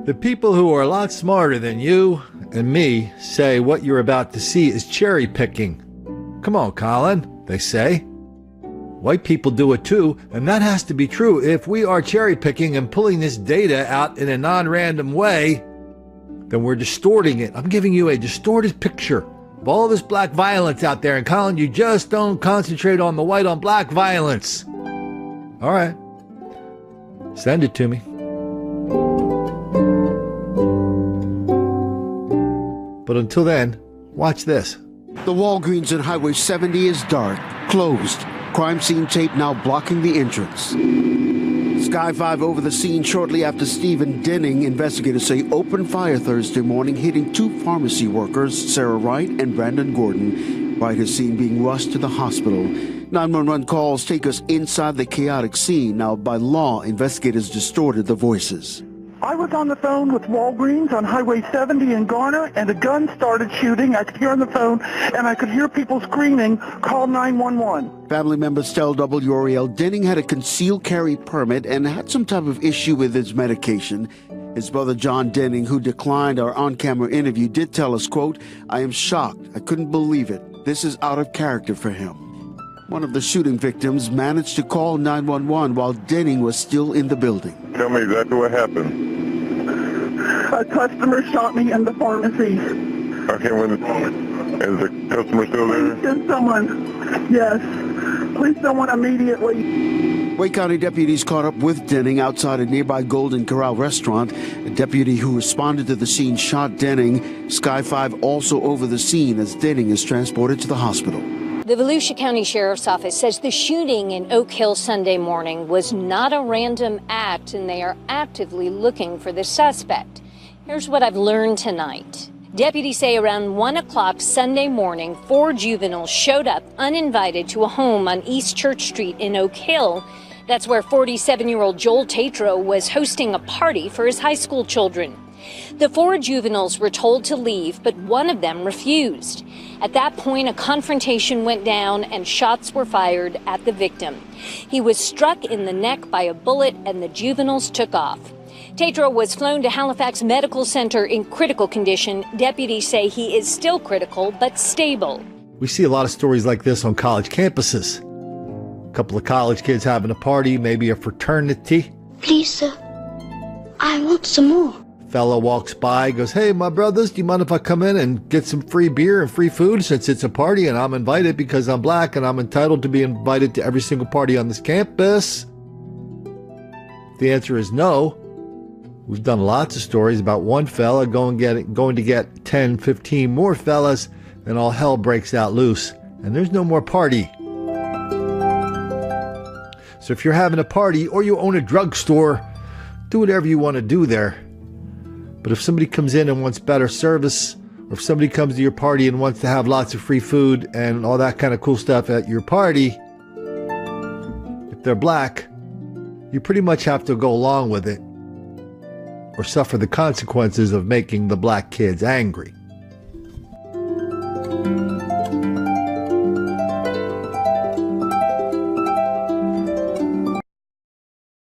The people who are a lot smarter than you and me say what you're about to see is cherry picking. Come on, Colin, they say. White people do it too, and that has to be true. If we are cherry picking and pulling this data out in a non-random way, then we're distorting it. I'm giving you a distorted picture of all this black violence out there. And Colin, you just don't concentrate on the white on black violence. All right. Send it to me. But until then, watch this. The Walgreens on Highway 70 is dark, closed. Crime scene tape now blocking the entrance. Sky 5 over the scene shortly after Stephen Denning, investigators say, opened fire Thursday morning, hitting two pharmacy workers, Sarah Wright and Brandon Gordon. Wright is seen being rushed to the hospital. 911 calls take us inside the chaotic scene. Now, by law, investigators distorted the voices. I was on the phone with Walgreens on Highway 70 in Garner, and a gun started shooting. I could hear on the phone, and I could hear people screaming, call 911. Family members tell WRAL Denning had a concealed carry permit and had some type of issue with his medication. His brother John Denning, who declined our on-camera interview, did tell us, quote, I am shocked. I couldn't believe it. This is out of character for him. One of the shooting victims managed to call 911 while Denning was still in the building. Tell me exactly what happened. A customer shot me in the pharmacy. Okay, is the customer still there? Please send someone. Yes. Please someone immediately. Wake County deputies caught up with Denning outside a nearby Golden Corral restaurant. A deputy who responded to the scene shot Denning. Sky 5 also over the scene as Denning is transported to the hospital. The Volusia County Sheriff's Office says the shooting in Oak Hill Sunday morning was not a random act, and they are actively looking for the suspect. Here's what I've learned tonight. Deputies say around 1 o'clock Sunday morning, 4 juveniles showed up uninvited to a home on East Church Street in Oak Hill. That's where 47-year-old Joel Tatro was hosting a party for his high school children. The 4 juveniles were told to leave, but one of them refused. At that point, a confrontation went down and shots were fired at the victim. He was struck in the neck by a bullet and the juveniles took off. Tatro was flown to Halifax Medical Center in critical condition. Deputies say he is still critical but stable. We see a lot of stories like this on college campuses. A couple of college kids having a party, maybe a fraternity. Please, sir, I want some more. Fella walks by, goes, hey, my brothers, do you mind if I come in and get some free beer and free food since it's a party and I'm invited because I'm black and I'm entitled to be invited to every single party on this campus? The answer is no. We've done lots of stories about one fella going to get 10, 15 more fellas, and all hell breaks out loose, and there's no more party. So if you're having a party or you own a drugstore, do whatever you want to do there. But if somebody comes in and wants better service, or if somebody comes to your party and wants to have lots of free food and all that kind of cool stuff at your party, if they're black, you pretty much have to go along with it or suffer the consequences of making the black kids angry.